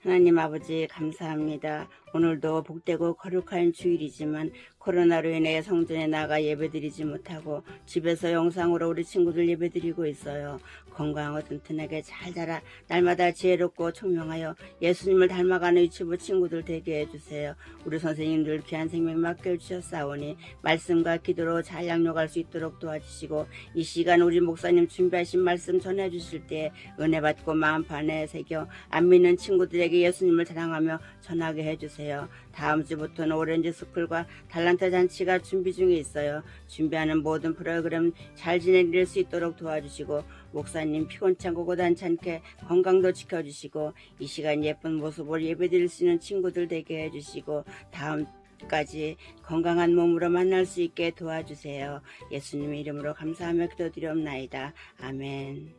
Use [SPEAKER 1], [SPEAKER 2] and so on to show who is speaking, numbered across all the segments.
[SPEAKER 1] 하나님 아버지 감사합니다. 오늘도 복되고 거룩한 주일이지만 코로나로 인해 성전에 나가 예배드리지 못하고 집에서 영상으로 우리 친구들 예배드리고 있어요. 건강하고 튼튼하게 잘 자라 날마다 지혜롭고 총명하여 예수님을 닮아가는 유치부 친구들 되게 해주세요. 우리 선생님들 귀한 생명 맡겨주셨사오니 말씀과 기도로 잘 양육할 수 있도록 도와주시고 이 시간 우리 목사님 준비하신 말씀 전해주실 때 은혜 받고 마음판에 새겨 안 믿는 친구들에게 예수님을 자랑하며 전하게 해주세요. 다음 주부터는 오렌지 스쿨과 달란트 잔치가 준비 중에 있어요. 준비하는 모든 프로그램 잘 지낼 수 있도록 도와주시고 목사님 피곤찮고 고단치 않게 건강도 지켜주시고 이 시간 예쁜 모습을 예배드릴 수 있는 친구들 되게 해주시고 다음까지 건강한 몸으로 만날 수 있게 도와주세요. 예수님의 이름으로 감사하며 기도드리옵나이다. 아멘.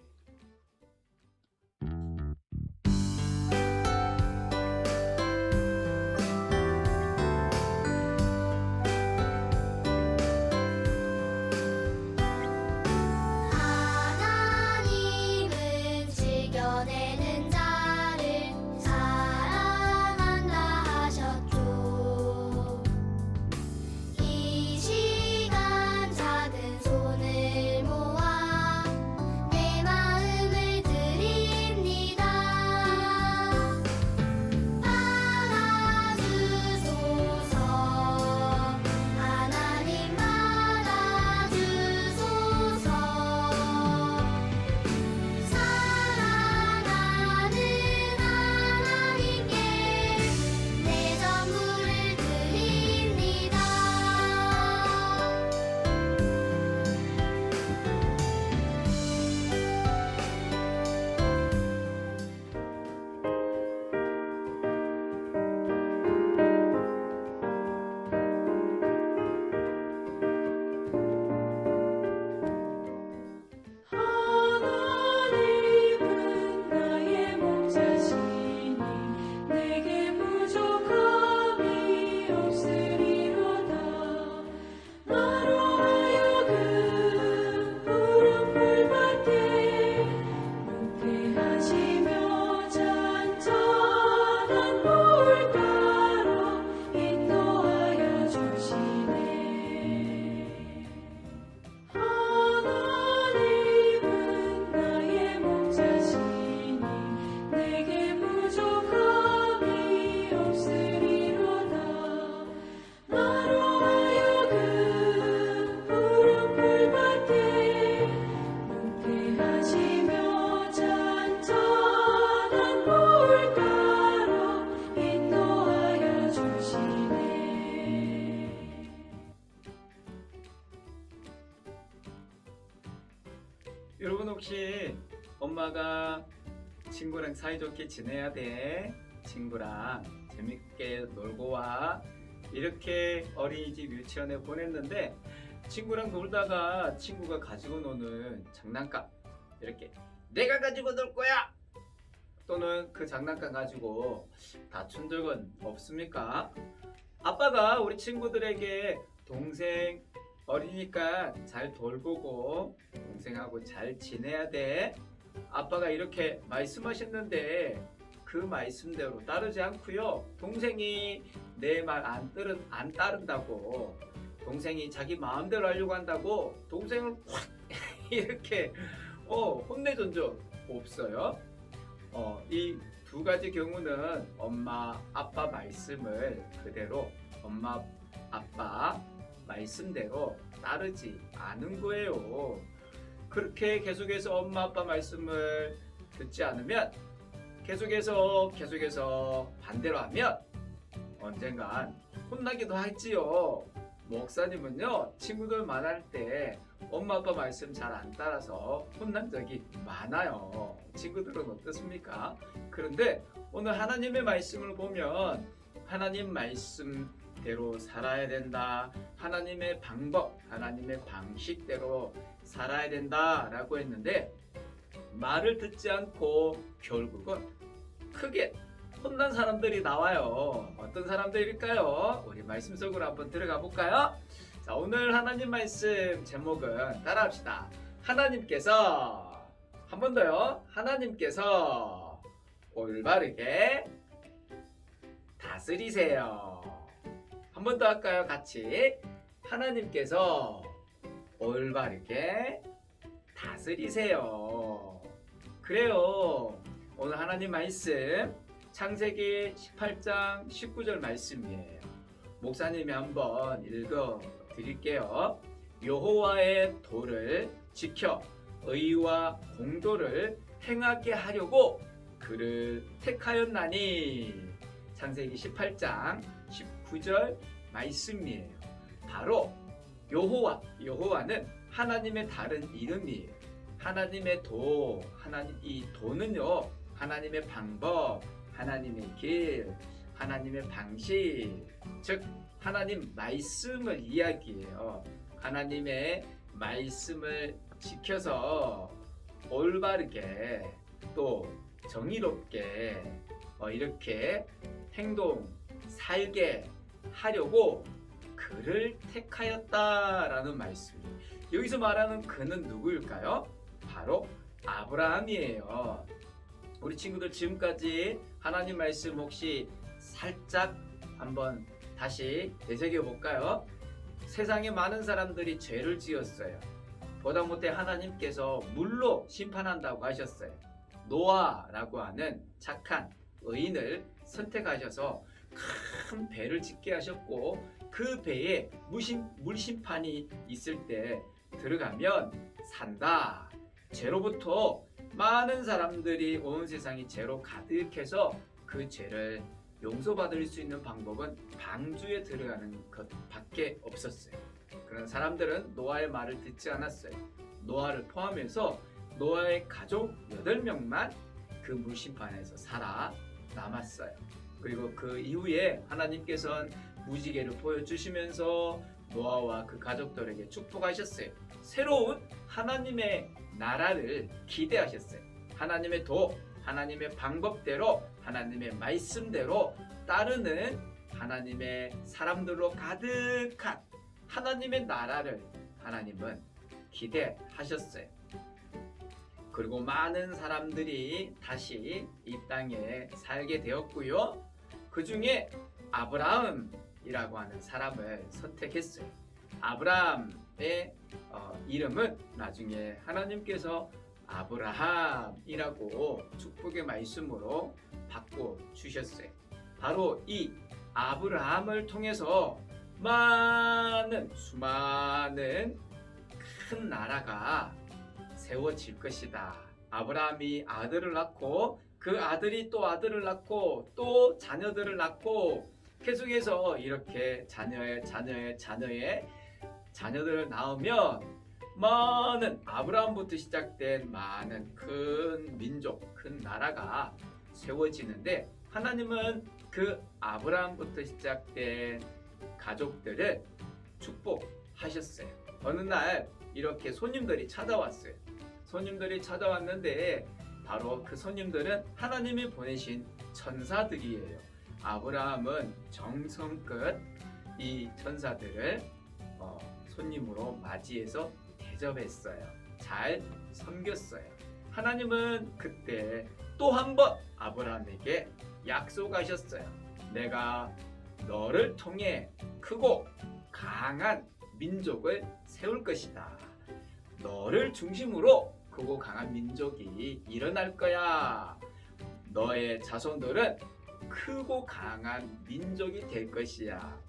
[SPEAKER 2] 하나님은 즐겨내는 자를 사랑한다 하셨죠. 이 시간 작은 손을 모아 내 마음을 드립니다. 받아주소서. 하나님 받아주소서. 사랑하는 하나님께 내 전부를 드립니다.
[SPEAKER 3] 하나님은 나의 목자시니 내게 부족함이 없으리로다. 나로 하여금 푸른 풀밭에 눕게 하시며 잔잔한 물가로 인도하여 주시네. 하나님은 나의 목자시니 내게 부족함이 없으리로다. 나로 하여금 푸른 풀밭에 눕게 하시며 잔잔한 물가로 인도하여 주시네.
[SPEAKER 4] 여러분 혹시 엄마가 친구랑 사이좋게 지내야 돼, 친구랑 재밌게 놀고 와, 이렇게 어린이집 유치원에 보냈는데 친구랑 놀다가 친구가 가지고 노는 장난감 이렇게 내가 가지고 놀 거야 또는 그 장난감 가지고 다툰 적은 없습니까? 아빠가 우리 친구들에게 동생 어리니까 잘 돌보고 동생하고 잘 지내야 돼, 아빠가 이렇게 말씀하셨는데 그 말씀대로 따르지 않고요, 동생이 내 말 안 따른다고, 동생이 자기 마음대로 하려고 한다고 동생을 확 이렇게 혼내준 적 없어요. 이 두 가지 경우는 엄마 아빠 말씀을 그대로 엄마 아빠 말씀대로 따르지 않은 거예요. 그렇게 계속해서 엄마 아빠 말씀을 듣지 않으면 계속해서 반대로 하면 언젠간 혼나기도 하지요. 목사님은요, 친구들 만날 때 엄마 아빠 말씀 잘 안 따라서 혼난 적이 많아요. 친구들은 어떻습니까? 그런데 오늘 하나님의 말씀을 보면 하나님 말씀대로 살아야 된다, 하나님의 방법, 하나님의 방식대로 살아야 된다라고 했는데 말을 듣지 않고 결국은 크게 혼난 사람들이 나와요. 어떤 사람들일까요? 우리 말씀 속으로 한번 들어가 볼까요? 자, 오늘 하나님 말씀 제목은 따라합시다. 하나님께서, 한 번 더요. 하나님께서 올바르게 다스리세요. 한 번 더 할까요? 같이. 하나님께서 올바르게 다스리세요. 그래요. 오늘 하나님 말씀 창세기 18장 19절 말씀이에요. 목사님이 한번 읽어 드릴게요. 여호와의 도를 지켜 의와 공도를 행하게 하려고 그를 택하였나니. 창세기 18장 19절 말씀이에요. 바로 여호와는 하나님의 다른 이름이에요. 하나님의 도, 이 도는요, 하나님의 방법, 하나님의 길, 하나님의 방식, 즉 하나님 말씀을 이야기해요. 하나님의 말씀을 지켜서 올바르게 또 정의롭게 이렇게 살게 하려고 그를 택하였다라는 말씀이에요. 여기서 말하는 그는 누구일까요? 바로 아브라함이에요. 우리 친구들 지금까지 하나님 말씀 혹시 살짝 한번 다시 되새겨 볼까요? 세상에 많은 사람들이 죄를 지었어요. 보다 못해 하나님께서 물로 심판한다고 하셨어요. 노아라고 하는 착한 의인을 선택하셔서 큰 배를 짓게 하셨고, 그 배에 물심판이 있을 때 들어가면 산다. 죄로부터 많은 사람들이 온 세상이 죄로 가득해서 그 죄를 용서받을 수 있는 방법은 방주에 들어가는 것밖에 없었어요. 그런 사람들은 노아의 말을 듣지 않았어요. 노아를 포함해서 노아의 가족 8명만 그 물심판에서 살아남았어요. 그리고 그 이후에 하나님께서는 무지개를 보여주시면서 노아와 그 가족들에게 축복하셨어요. 새로운 하나님의 나라를 기대하셨어요. 하나님의 도, 하나님의 방법대로, 하나님의 말씀대로 따르는 하나님의 사람들로 가득한 하나님의 나라를 하나님은 기대하셨어요. 그리고 많은 사람들이 다시 이 땅에 살게 되었고요. 그 중에 아브라함이라고 하는 사람을 선택했어요. 아브라함의 이름은 나중에 하나님께서 아브라함이라고 축복의 말씀으로 바꿔주셨어요. 바로 이 아브라함을 통해서 수많은 큰 나라가 세워질 것이다. 아브라함이 아들을 낳고 그 아들이 또 아들을 낳고 또 자녀들을 낳고 계속해서 이렇게 자녀의 자녀들을 낳으면 많은 아브라함부터 시작된 많은 큰 민족, 큰 나라가 세워지는데, 하나님은 그 아브라함부터 시작된 가족들을 축복하셨어요. 어느 날 이렇게 손님들이 찾아왔어요. 손님들이 찾아왔는데 바로 그 손님들은 하나님이 보내신 천사들이에요. 아브라함은 정성껏 이 천사들을 손님으로 맞이해서 대접했어요. 잘 섬겼어요. 하나님은 그때 또 한 번 아브라함에게 약속하셨어요. 내가 너를 통해 크고 강한 민족을 세울 것이다. 너를 중심으로 크고 강한 민족이 일어날 거야. 너의 자손들은 크고 강한 민족이 될 것이야.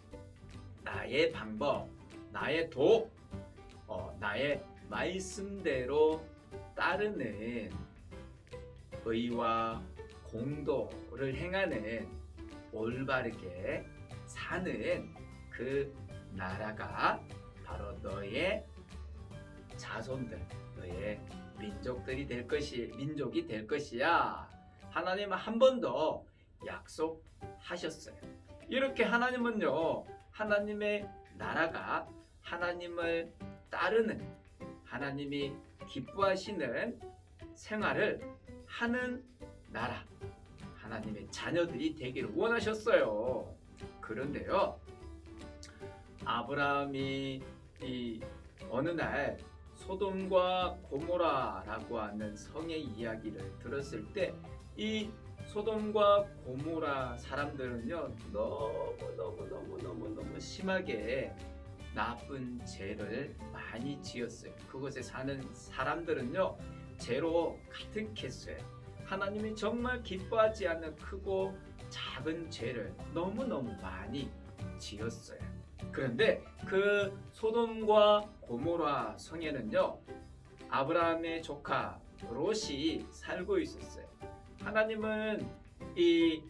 [SPEAKER 4] 나의 방법, 나의 도, 나의 말씀대로 따르는 의와 공도를 행하는 올바르게 사는 그 나라가 바로 너의 자손들, 너의 민족이 될 것이야. 하나님은 한 번 더 약속하셨어요. 이렇게 하나님은요, 하나님의 나라가 하나님을 따르는, 하나님이 기뻐하시는 생활을 하는 나라, 하나님의 자녀들이 되기를 원하셨어요. 그런데요, 아브라함이 어느 날 소돔과 고모라라고 하는 성의 이야기를 들었을 때 이 소돔과 고모라 사람들은요 너무 심하게 나쁜 죄를 많이 지었어요. 그곳에 사는 사람들은요 죄로 가득했어요. 하나님이 정말 기뻐하지 않는 크고 작은 죄를 너무너무 많이 지었어요. 그런데 그 소돔과 고모라 성에는요 아브라함의 조카 롯이 살고 있었어요. 하나님은 이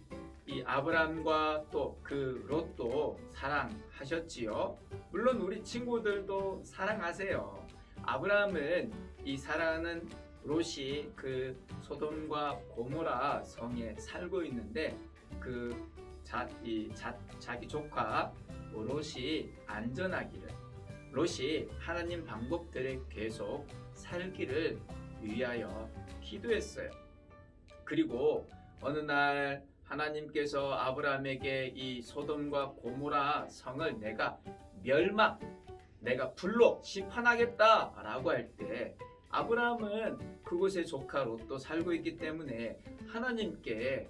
[SPEAKER 4] 아브라함과 또 그 롯도 사랑하셨지요. 물론 우리 친구들도 사랑하세요. 아브라함은 이 사랑하는 롯이 그 소돔과 고모라 성에 살고 있는데 자기 조카 롯이 안전하기를, 롯이 하나님 방법들에 계속 살기를 위하여 기도했어요. 그리고 어느 날 하나님께서 아브라함에게 이 소돔과 고모라 성을 내가 불로 심판하겠다라고 할 때 아브라함은 그곳에 조카 롯도 살고 있기 때문에 하나님께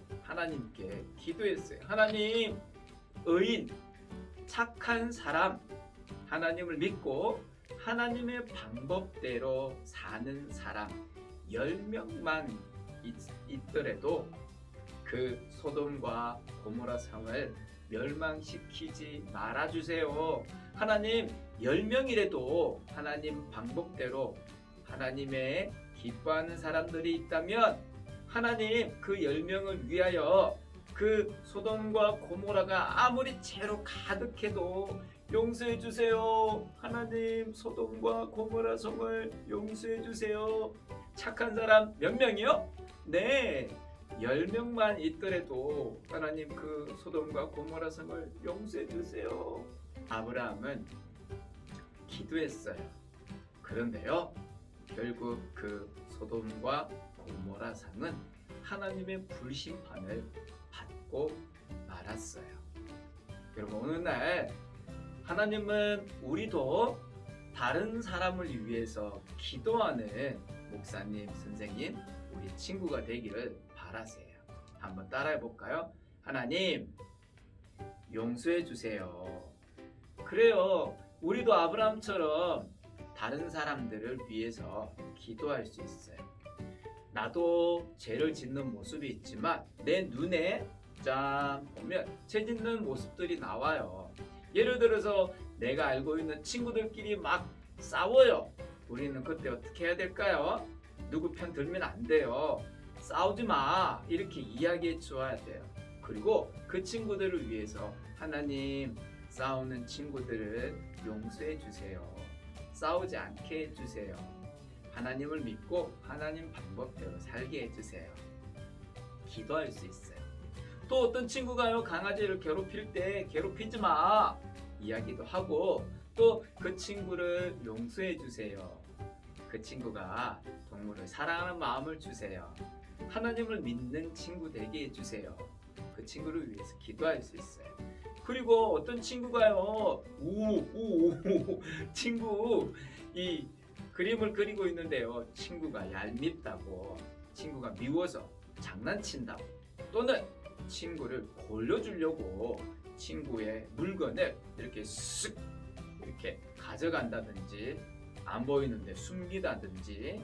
[SPEAKER 4] 기도했어요. 하나님, 의인, 착한 사람, 하나님을 믿고 하나님의 방법대로 사는 사람 10명만 있더라도 그 소돔과 고모라 성을 멸망시키지 말아주세요. 하나님, 10명이라도 하나님 방법대로 하나님의 기뻐하는 사람들이 있다면 하나님 그 10명을 위하여 그 소돔과 고모라가 아무리 죄로 가득해도 용서해 주세요. 하나님, 소돔과 고모라 성을 용서해 주세요. 착한 사람 몇 명이요? 네, 10명만 있더라도 하나님 그 소돔과 고모라 성을 용서해 주세요. 아브라함은 기도했어요. 그런데요, 결국 그 소돔과 고모라 성은 하나님의 불심판을 받고 말았어요. 여러분, 어느 날 하나님은 우리도 다른 사람을 위해서 기도하는 목사님, 선생님, 우리 친구가 되기를 바라세요. 한번 따라해 볼까요? 하나님, 용서해 주세요. 그래요. 우리도 아브라함처럼 다른 사람들을 위해서 기도할 수 있어요. 나도 죄를 짓는 모습이 있지만 내 눈에 짠 보면 죄 짓는 모습들이 나와요. 예를 들어서 내가 알고 있는 친구들끼리 막 싸워요. 우리는 그때 어떻게 해야 될까요? 누구 편 들면 안 돼요. 싸우지 마, 이렇게 이야기해 주어야 돼요. 그리고 그 친구들을 위해서 하나님, 싸우는 친구들을 용서해 주세요. 싸우지 않게 해주세요. 하나님을 믿고 하나님 방법대로 살게 해주세요. 기도할 수 있어요. 또 어떤 친구가요, 강아지를 괴롭힐 때 괴롭히지 마 이야기도 하고, 또 그 친구를 용서해 주세요. 그 친구가 동물을 사랑하는 마음을 주세요. 하나님을 믿는 친구 되게 해주세요. 그 친구를 위해서 기도할 수 있어요. 그리고 어떤 친구가요, 친구 이 그림을 그리고 있는데요, 친구가 얄밉다고, 친구가 미워서 장난친다고, 또는 친구를 골려주려고 친구의 물건을 이렇게 쓱 이렇게 가져간다든지, 안 보이는데 숨기다든지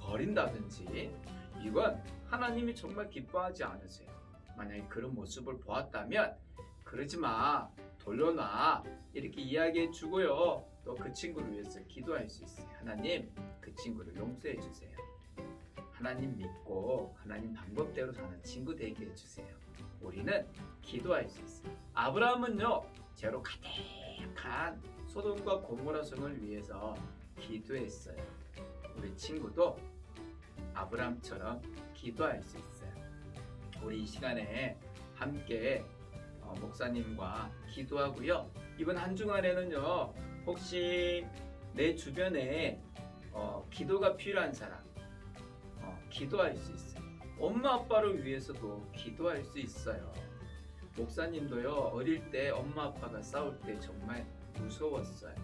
[SPEAKER 4] 버린다든지, 이건 하나님이 정말 기뻐하지 않으세요. 만약에 그런 모습을 보았다면 그러지 마, 돌려놔, 이렇게 이야기해 주고요, 또 그 친구를 위해서 기도할 수 있어요. 하나님, 그 친구를 용서해 주세요. 하나님 믿고 하나님 방법대로 사는 친구 되게 해주세요. 우리는 기도할 수 있어요. 아브라함은요, 죄로 가득한 소돔과 고모라 성을 위해서 기도했어요. 우리 친구도 아브라함처럼 기도할 수 있어요. 우리 이 시간에 함께 목사님과 기도하고요. 이번 한 주간에는요, 혹시 내 주변에 기도가 필요한 사람 기도할 수 있어요. 엄마 아빠를 위해서도 기도할 수 있어요. 목사님도요, 어릴 때 엄마 아빠가 싸울 때 정말 무서웠어요.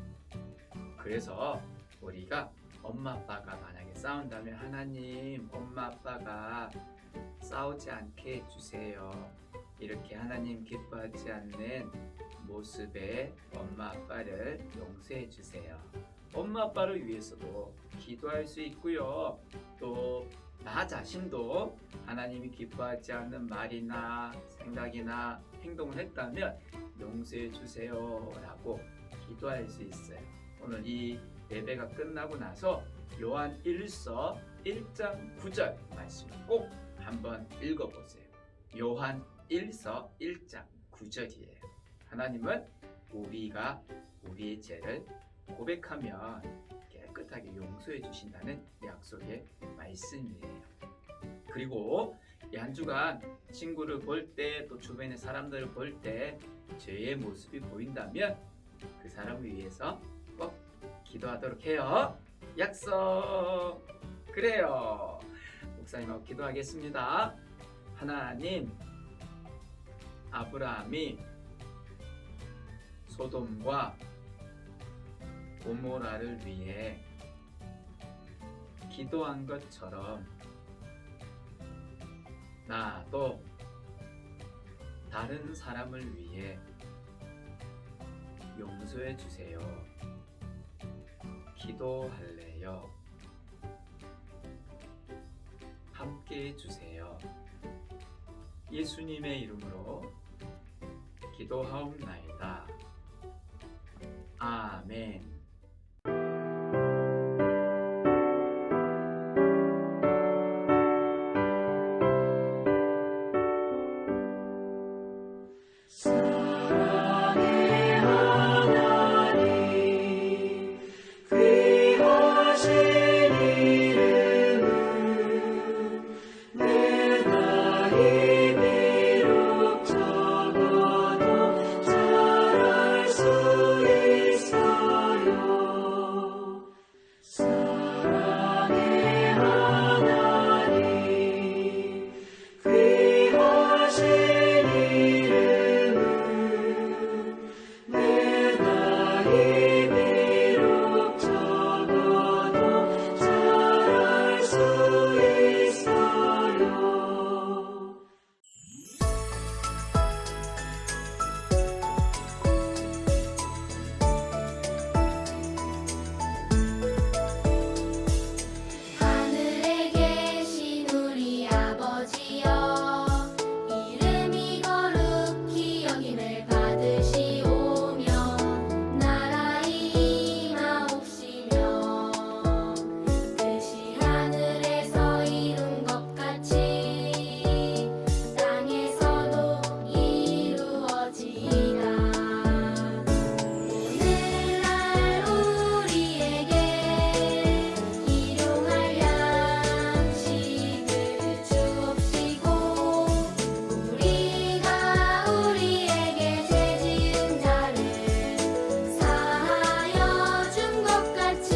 [SPEAKER 4] 그래서 우리가 엄마 아빠가 만약에 싸운다면 하나님 엄마 아빠가 싸우지 않게 해주세요. 이렇게 하나님 기뻐하지 않는 모습의 엄마 아빠를 용서해 주세요. 엄마 아빠를 위해서도 기도할 수 있고요. 또 나 자신도 하나님이 기뻐하지 않는 말이나 생각이나 행동을 했다면 용서해 주세요 라고 기도할 수 있어요. 오늘 이 예배가 끝나고 나서 요한 1서 1장 9절 말씀을 꼭 한번 읽어보세요. 요한 1서 1장 9절이에요. 하나님은 우리가 우리의 죄를 고백하면 깨끗하게 용서해 주신다는 약속의 말씀이에요. 그리고 이 한 주간 친구를 볼 때 또 주변의 사람들을 볼 때 죄의 모습이 보인다면 그 사람을 위해서 꼭 기도하도록 해요. 약속! 그래요. 목사님하고 기도하겠습니다. 하나님, 아브라함이 소돔과 고모라를 위해 기도한 것처럼 나도 다른 사람을 위해 용서해 주세요. 기도할래요. 함께 해주세요. 예수님의 이름으로 기도하옵나이다. 아멘.
[SPEAKER 3] 사랑의 하나님 귀하신 이름은 내 나이 비록 적어도 잘할 수 있어요. 사랑의 하나님 귀하신 이름은 내 나이 비록 적어도 잘할 수 있어요.
[SPEAKER 2] 하늘에 계신 우리 아버지여 이름이 거룩히 여김을 받으시오며 나라의 임하옵시며 뜻이 하늘에서 이룬 것 같이 땅에서도 이루어지이다. 오늘날 우리에게 일용할 양식을 주옵시고 우리가 우리에게 죄 지은 자를 사하여 준 것 같이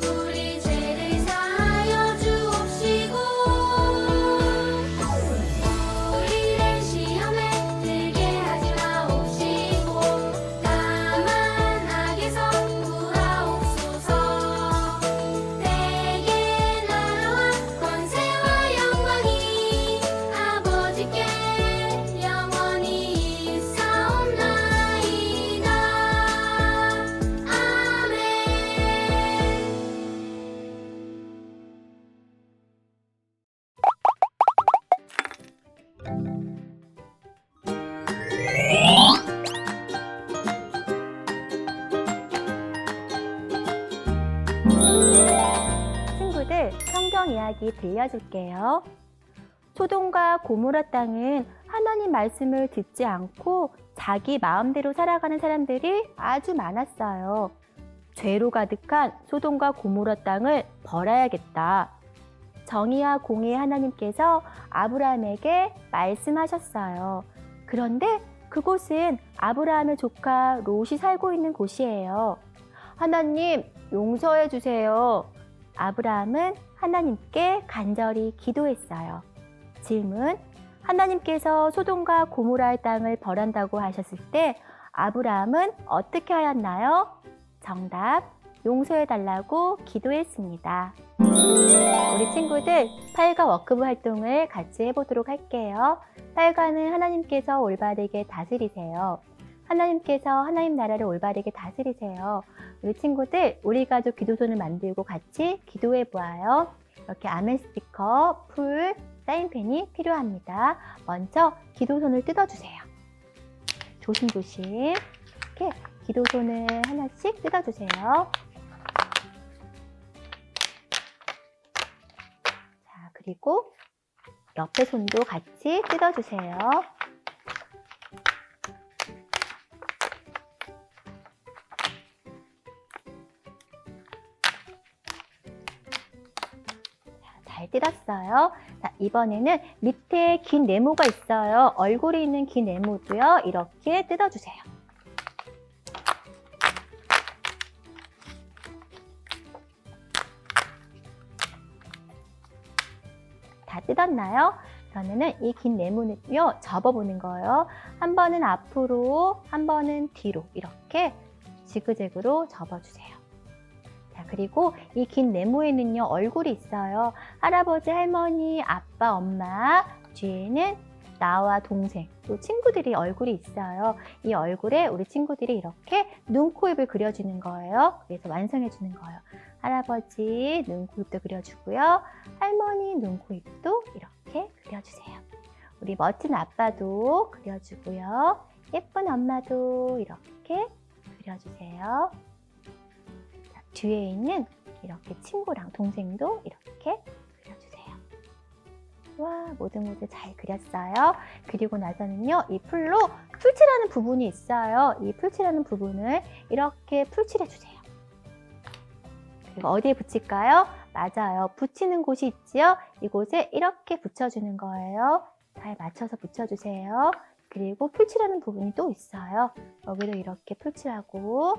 [SPEAKER 2] 우리 죄를 사하여 주옵시고 우리를 시험에 들게 하지 마옵시고 다만 악에서 구하옵소서. 대개 나라와 권세와 영광이 아버지께 영원히 있사옵나이다. 아멘.
[SPEAKER 5] 친구들, 성경 이야기 들려줄게요. 소돔과 고모라 땅은 하나님 말씀을 듣지 않고 자기 마음대로 살아가는 사람들이 아주 많았어요. 죄로 가득한 소돔과 고모라 땅을 벌어야겠다. 정의와 공의의 하나님께서 아브라함에게 말씀하셨어요. 그런데 그곳은 아브라함의 조카 롯이 살고 있는 곳이에요. 하나님, 용서해 주세요. 아브라함은 하나님께 간절히 기도했어요. 질문: 하나님께서 소돔과 고모라의 땅을 벌한다고 하셨을 때 아브라함은 어떻게 하였나요? 정답: 용서해달라고 기도했습니다. 우리 친구들 8과 워크북 활동을 같이 해보도록 할게요. 8과는 하나님께서 올바르게 다스리세요. 하나님께서 하나님 나라를 올바르게 다스리세요. 우리 친구들 우리 가족 기도son을 만들고 같이 기도해 보아요. 이렇게 아멘 스티커, 풀, 사인펜이 필요합니다. 먼저 기도son을 뜯어주세요. 조심조심 이렇게 기도son을 하나씩 뜯어주세요. 자, 그리고 옆에 손도 같이 뜯어주세요. 잘 뜯었어요. 자, 이번에는 밑에 긴 네모가 있어요. 얼굴이 있는 긴 네모도요. 이렇게 뜯어주세요. 다 뜯었나요? 그러면은 이 긴 네모는요. 접어보는 거예요. 한 번은 앞으로, 한 번은 뒤로 이렇게 지그재그로 접어주세요. 자, 그리고 이 긴 네모에는요 얼굴이 있어요. 할아버지, 할머니, 아빠, 엄마, 뒤에는 나와 동생, 또 친구들이 얼굴이 있어요. 이 얼굴에 우리 친구들이 이렇게 눈, 코, 입을 그려주는 거예요. 그래서 완성해 주는 거예요. 할아버지 눈, 코, 입도 그려주고요. 할머니 눈, 코, 입도 이렇게 그려주세요. 우리 멋진 아빠도 그려주고요. 예쁜 엄마도 이렇게 그려주세요. 뒤에 있는 이렇게 친구랑 동생도 이렇게 그려주세요. 와, 모두 잘 그렸어요. 그리고 나서는요, 이 풀로 풀칠하는 부분이 있어요. 이 풀칠하는 부분을 이렇게 풀칠해주세요. 그리고 어디에 붙일까요? 맞아요. 붙이는 곳이 있지요? 이곳에 이렇게 붙여주는 거예요. 잘 맞춰서 붙여주세요. 그리고 풀칠하는 부분이 또 있어요. 여기도 이렇게 풀칠하고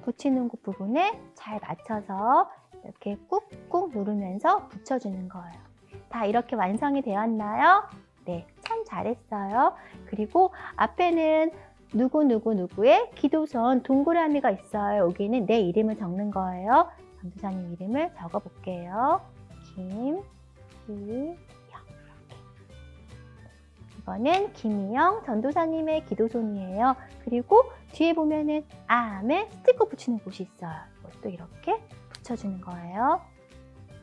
[SPEAKER 5] 붙이는 곳 부분에 잘 맞춰서 이렇게 꾹꾹 누르면서 붙여주는 거예요. 다 이렇게 완성이 되었나요? 네, 참 잘했어요. 그리고 앞에는 누구의 기도선 동그라미가 있어요. 여기는 내 이름을 적는 거예요. 전도사님 이름을 적어볼게요. 김희영. 이거는 김희영 전도사님의 기도손이에요. 그리고 뒤에 보면은 아멘 스티커 붙이는 곳이 있어요. 이것도 이렇게 붙여주는 거예요.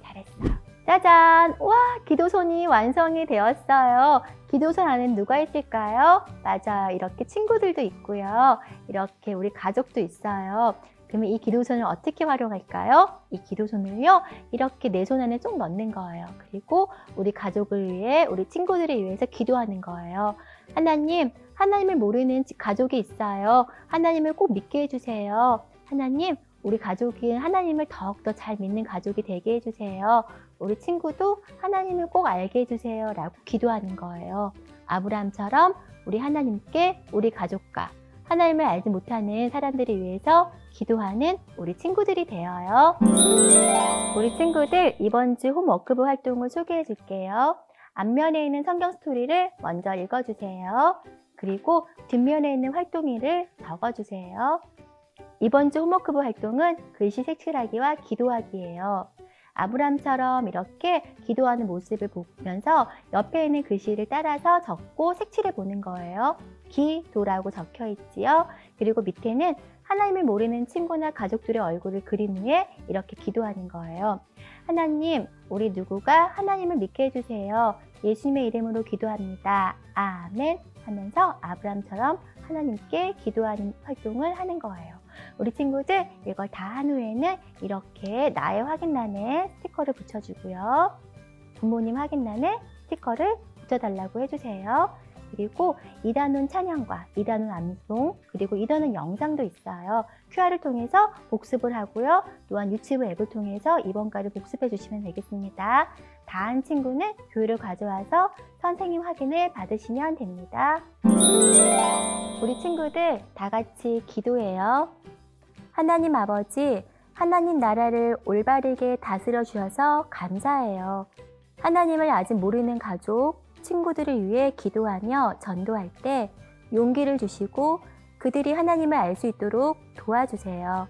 [SPEAKER 5] 잘했어요. 짜잔! 와, 기도손이 완성이 되었어요. 기도손 안에 누가 있을까요? 맞아요. 이렇게 친구들도 있고요. 이렇게 우리 가족도 있어요. 그러면 이 기도손을 어떻게 활용할까요? 이 기도손을요, 이렇게 내 손 안에 쏙 넣는 거예요. 그리고 우리 가족을 위해, 우리 친구들을 위해서 기도하는 거예요. 하나님, 하나님을 모르는 가족이 있어요. 하나님을 꼭 믿게 해주세요. 하나님, 우리 가족이 하나님을 더욱더 잘 믿는 가족이 되게 해주세요. 우리 친구도 하나님을 꼭 알게 해주세요. 라고 기도하는 거예요. 아브라함처럼 우리 하나님께 우리 가족과 하나님을 알지 못하는 사람들을 위해서 기도하는 우리 친구들이 되어요. 우리 친구들 이번 주 홈워크북 활동을 소개해 줄게요. 앞면에 있는 성경 스토리를 먼저 읽어주세요. 그리고 뒷면에 있는 활동일을 적어주세요. 이번 주 홈워크북 활동은 글씨 색칠하기와 기도하기예요. 아브람처럼 이렇게 기도하는 모습을 보면서 옆에 있는 글씨를 따라서 적고 색칠해 보는 거예요. 기도라고 적혀 있지요. 그리고 밑에는 하나님을 모르는 친구나 가족들의 얼굴을 그린 후에 이렇게 기도하는 거예요. 하나님, 우리 누구가 하나님을 믿게 해주세요. 예수님의 이름으로 기도합니다. 아멘 하면서 아브람처럼 하나님께 기도하는 활동을 하는 거예요. 우리 친구들 이걸 다 한 후에는 이렇게 나의 확인란에 스티커를 붙여주고요. 부모님 확인란에 스티커를 붙여달라고 해주세요. 그리고 이단훈 찬양과 이단훈 암송 그리고 이단훈 영상도 있어요. QR을 통해서 복습을 하고요. 또한 유치부 앱을 통해서 이번과를 복습해 주시면 되겠습니다. 다 한 친구는 교회를 가져와서 선생님 확인을 받으시면 됩니다. 우리 친구들 다 같이 기도해요. 하나님 아버지, 하나님 나라를 올바르게 다스려 주셔서 감사해요. 하나님을 아직 모르는 가족, 친구들을 위해 기도하며 전도할 때 용기를 주시고 그들이 하나님을 알 수 있도록 도와주세요.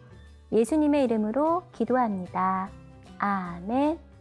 [SPEAKER 5] 예수님의 이름으로 기도합니다. 아멘.